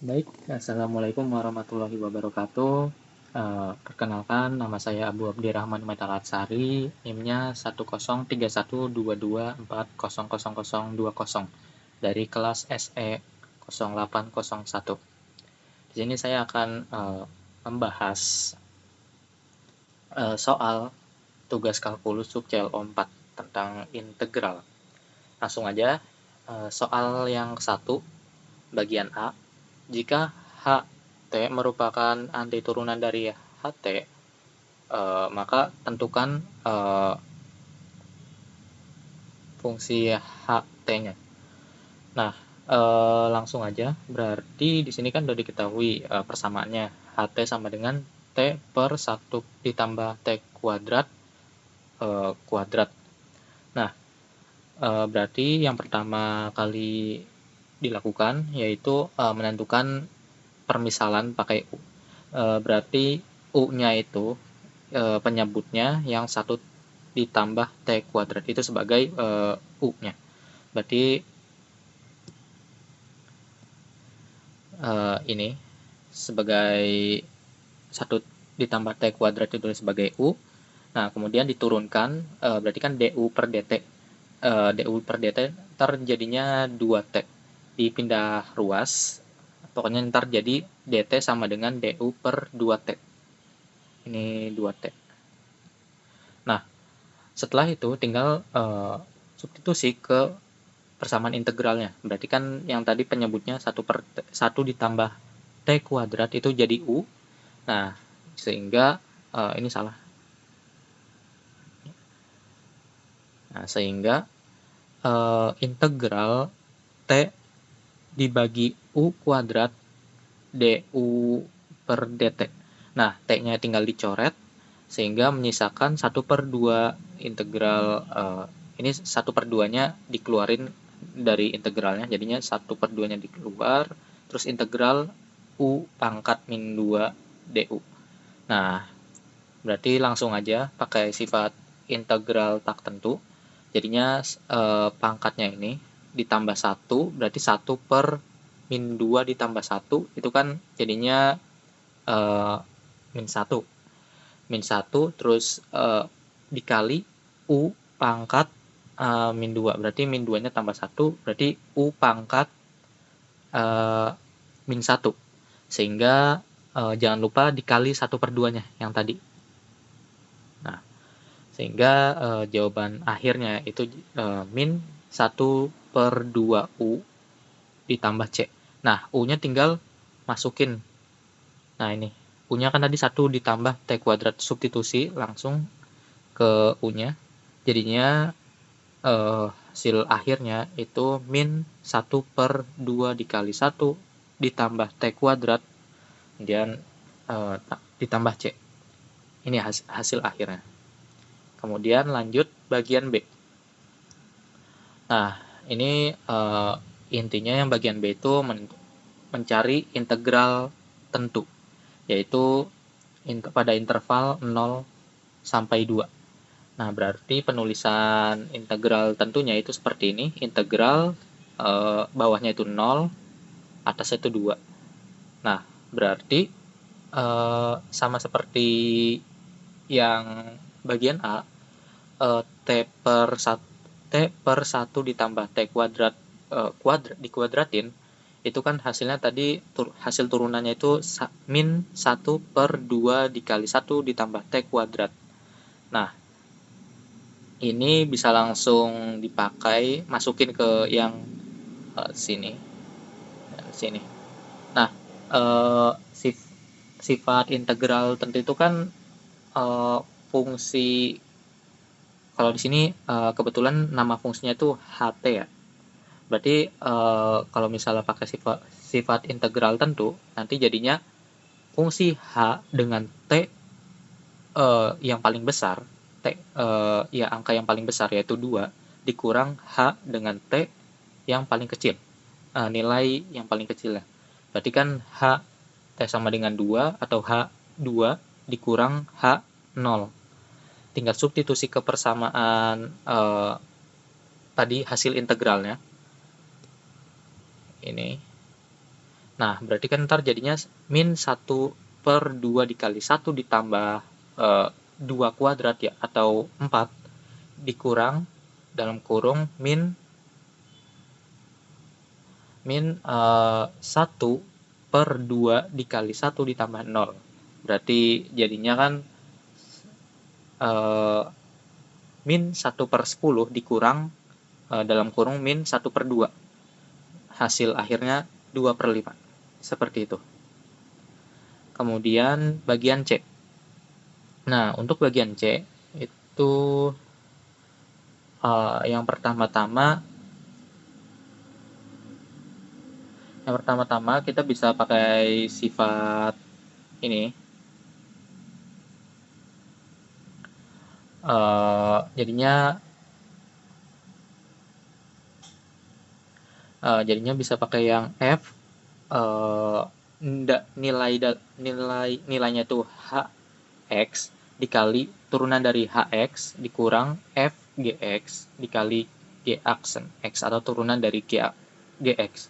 Baik, Assalamualaikum warahmatullahi wabarakatuh. Perkenalkan, nama saya Abu Abdirrahman Metalatsari, NIM-nya 1031224000020 dari kelas SE 0801. Di sini saya akan membahas soal tugas kalkulus sub CLO 4 tentang integral. Langsung aja, soal yang satu, bagian A. Jika HT merupakan antiturunan dari HT, maka tentukan fungsi HT-nya. Nah, langsung aja, berarti di sini kan sudah diketahui persamaannya. HT sama dengan T per 1 ditambah T kuadrat kuadrat. Nah, berarti yang pertama kali dilakukan yaitu menentukan permisalan pakai U. Berarti U-nya itu penyebutnya yang 1 ditambah T kuadrat itu sebagai U-nya. Berarti ini sebagai 1 ditambah T kuadrat itu sebagai U. Nah, kemudian diturunkan, berarti kan DU per DT. DU per DT ntar jadinya 2T. Dipindah ruas, pokoknya ntar jadi DT sama dengan DU per 2T. Ini 2T. Nah, setelah itu tinggal substitusi ke persamaan integralnya. Berarti kan yang tadi penyebutnya 1 ditambah T kuadrat itu jadi U. Nah, sehingga ini salah. Nah, sehingga integral T dibagi U kuadrat DU per DT. Nah, T-nya tinggal dicoret, sehingga menyisakan 1/2 integral, ini 1/2-nya dikeluarin dari integralnya, jadinya 1/2-nya dikeluar, terus integral U pangkat min 2 DU. Nah, berarti langsung aja pakai sifat integral tak tentu, jadinya pangkatnya ini ditambah 1, berarti 1 per min 2 ditambah 1, itu kan jadinya min 1. Min 1 terus dikali U pangkat min 2, berarti min 2-nya tambah 1, berarti U pangkat min 1. Sehingga jangan lupa dikali 1/2-nya yang tadi. Nah, sehingga jawaban akhirnya itu min 1/2 U ditambah C. Nah, U-nya tinggal masukin. Nah, ini U-nya kan tadi 1 ditambah T kuadrat, substitusi langsung ke U-nya. Jadinya hasil akhirnya itu min 1/2 dikali 1 ditambah T kuadrat, kemudian ditambah C. Ini hasil akhirnya. Kemudian lanjut bagian B. Nah, ini intinya yang bagian B itu mencari integral tentu, yaitu pada interval 0 sampai 2. Nah, berarti penulisan integral tentunya itu seperti ini. Integral bawahnya itu 0, atasnya itu 2. Nah, berarti sama seperti yang bagian A, T per 1 ditambah T kuadrat dikuadratin, itu kan hasilnya tadi hasil turunannya itu min 1/2 dikali 1 ditambah T kuadrat. Nah, ini bisa langsung dipakai, masukin ke yang sini. Nah, sifat integral tentu itu kan fungsi, kalau di sini kebetulan nama fungsinya itu HT ya. Berarti kalau misalnya pakai sifat integral tentu, nanti jadinya fungsi H dengan T yang paling besar, ya angka yang paling besar yaitu 2, dikurang H dengan T yang paling kecil, nilai yang paling kecil ya. Berarti kan H T sama dengan 2 atau H2 dikurang H0. Tinggal substitusi ke persamaan tadi hasil integralnya. Ini. Nah, berarti kan ntar jadinya min 1/2 dikali 1 ditambah 2 kuadrat ya, atau 4, dikurang dalam kurung min 1/2 dikali 1 ditambah 0. Berarti jadinya kan min 1/10 dikurang dalam kurung min 1/2. Hasil akhirnya 2/5. Seperti itu. Kemudian bagian C. Nah, untuk bagian C itu yang pertama-tama kita bisa pakai sifat ini. Jadinya bisa pakai yang F nilainya itu Hx dikali turunan dari Hx dikurang F Gx dikali G aksen X atau turunan dari Gx.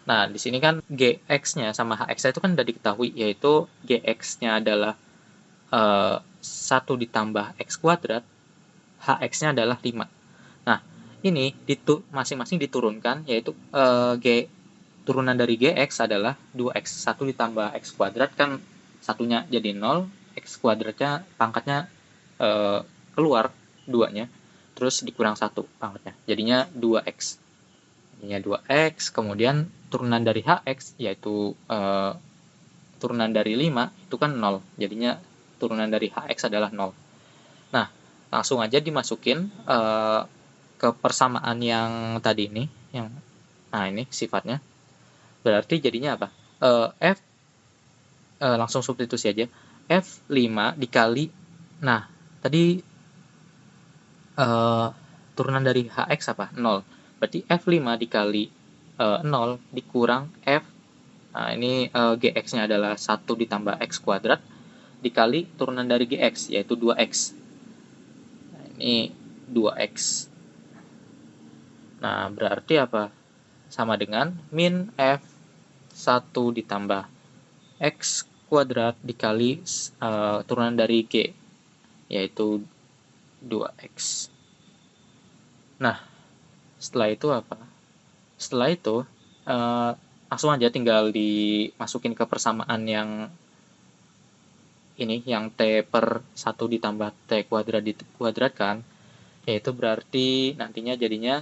Nah, di sini kan Gx-nya sama Hx itu kan udah diketahui, yaitu Gx-nya adalah 1 ditambah X kuadrat, Hx-nya adalah 5. Nah, ini masing-masing diturunkan, yaitu turunan dari Gx adalah 2x. 1 ditambah X kuadrat kan satunya jadi 0, X kuadratnya pangkatnya keluar 2-nya, terus dikurang 1 pangkatnya, jadinya 2x. Jadinya 2x, kemudian turunan dari Hx, yaitu turunan dari 5, itu kan 0, jadinya turunan dari Hx adalah 0. Nah, langsung aja dimasukin ke persamaan yang tadi ini, nah ini sifatnya. Berarti jadinya apa? F langsung substitusi aja. F5 dikali, nah tadi turunan dari Hx apa? 0. Berarti F5 dikali 0 dikurang F, nah ini Gx-nya adalah 1 ditambah X kuadrat dikali turunan dari Gx, yaitu 2x. Nah, ini 2x. Nah, berarti apa? Sama dengan min F1 ditambah X kuadrat dikali turunan dari G, yaitu 2x. Nah, setelah itu apa? Setelah itu langsung aja tinggal dimasukin ke persamaan yang ini, yang T/1 ditambah T kuadrat dikuadratkan, yaitu berarti nantinya jadinya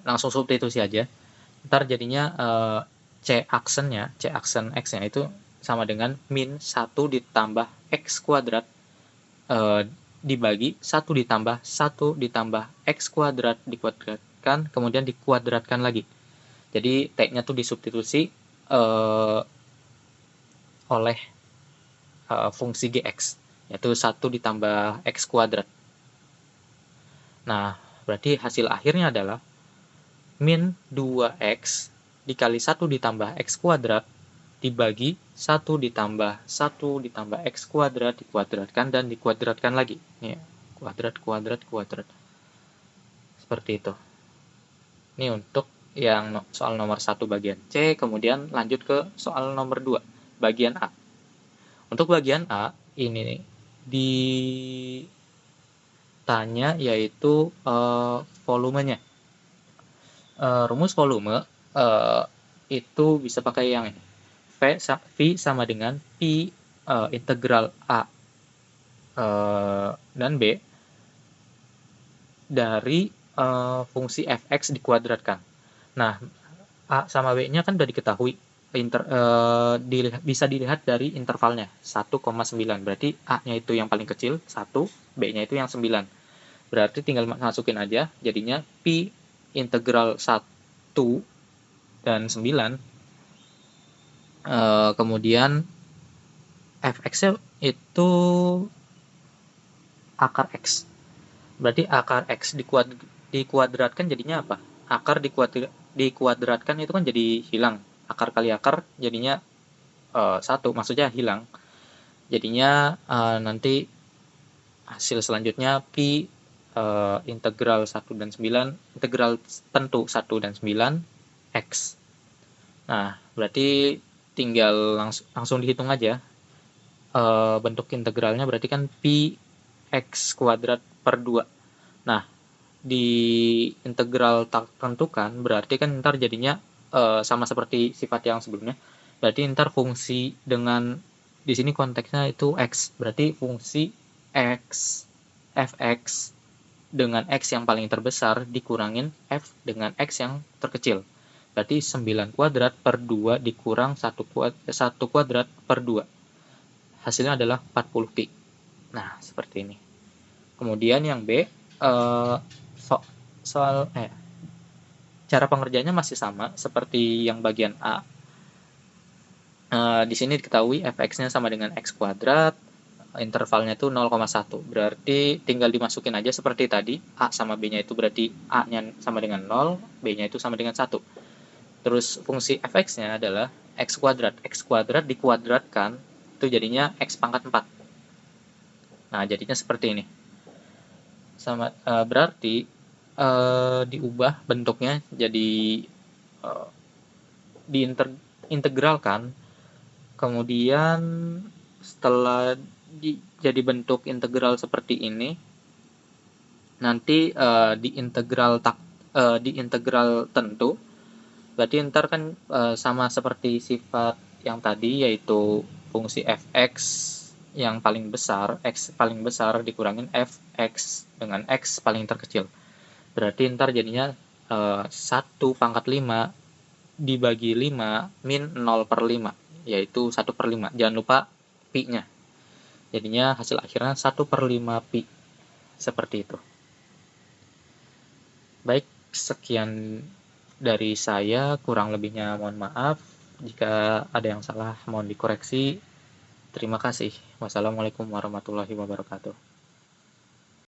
langsung substitusi aja. Ntar jadinya C aksen X-nya itu sama dengan min 1 ditambah X kuadrat dibagi 1 ditambah 1 ditambah X kuadrat dikuadratkan, kemudian dikuadratkan lagi. Jadi T-nya tuh disubstitusi oleh fungsi Gx, yaitu 1 ditambah X kuadrat. Nah, berarti hasil akhirnya adalah min 2x dikali 1 ditambah X kuadrat dibagi 1 ditambah 1 ditambah X kuadrat dikuadratkan dan dikuadratkan lagi. Ini kuadrat. Seperti itu. Ini untuk yang soal nomor 1 bagian C, kemudian lanjut ke soal nomor 2, bagian A. Untuk bagian A, ini ditanya yaitu volumenya. Rumus volume itu bisa pakai yang ini. V sama dengan Pi integral A dan B dari fungsi fx dikuadratkan. Nah, A sama B-nya kan udah diketahui, bisa dilihat dari intervalnya 1,9. Berarti A-nya itu yang paling kecil 1, B-nya itu yang 9. Berarti tinggal masukin aja, jadinya Pi integral 1 dan 9. Kemudian fx-nya itu akar x. Berarti akar x dikuadratkan jadinya apa? Akar dikuadratkan itu kan jadi hilang. Akar kali akar jadinya 1, maksudnya hilang. Jadinya nanti hasil selanjutnya Pi integral 1 dan 9, integral tentu 1 dan 9 x. Nah, berarti tinggal langsung dihitung aja. Bentuk integralnya berarti kan pi x kuadrat per 2. Nah, di integral tak tentukan berarti kan ntar jadinya sama seperti sifat yang sebelumnya. Berarti ntar fungsi dengan di sini konteksnya itu x. Berarti fungsi x fx dengan x yang paling terbesar dikurangin f dengan x yang terkecil. Berarti 9 kuadrat per 2 dikurang 1 kuadrat per 2. Hasilnya adalah 40 pi. Nah, seperti ini. Kemudian yang B, soal cara pengerjaannya masih sama seperti yang bagian A. Di sini diketahui fx-nya sama dengan x kuadrat, intervalnya itu 0,1. Berarti tinggal dimasukin aja seperti tadi, A sama B-nya itu berarti A-nya sama dengan 0, B-nya itu sama dengan 1. Terus fungsi fx-nya adalah x kuadrat. X kuadrat dikuadratkan, itu jadinya x pangkat 4. Nah, jadinya seperti ini. Berarti diubah bentuknya jadi diintegralkan, kemudian setelah jadi bentuk integral seperti ini, nanti di integral tentu, berarti ntar kan sama seperti sifat yang tadi, yaitu fungsi fx yang paling besar, x paling besar dikurangin fx dengan x paling terkecil. Berarti ntar jadinya 1 pangkat 5 dibagi 5 min 0/5, yaitu 1/5. Jangan lupa pi-nya. Jadinya hasil akhirnya 1/5 pi. Seperti itu. Baik, sekian dari saya. Kurang lebihnya mohon maaf. Jika ada yang salah mohon dikoreksi. Terima kasih. Wassalamualaikum warahmatullahi wabarakatuh.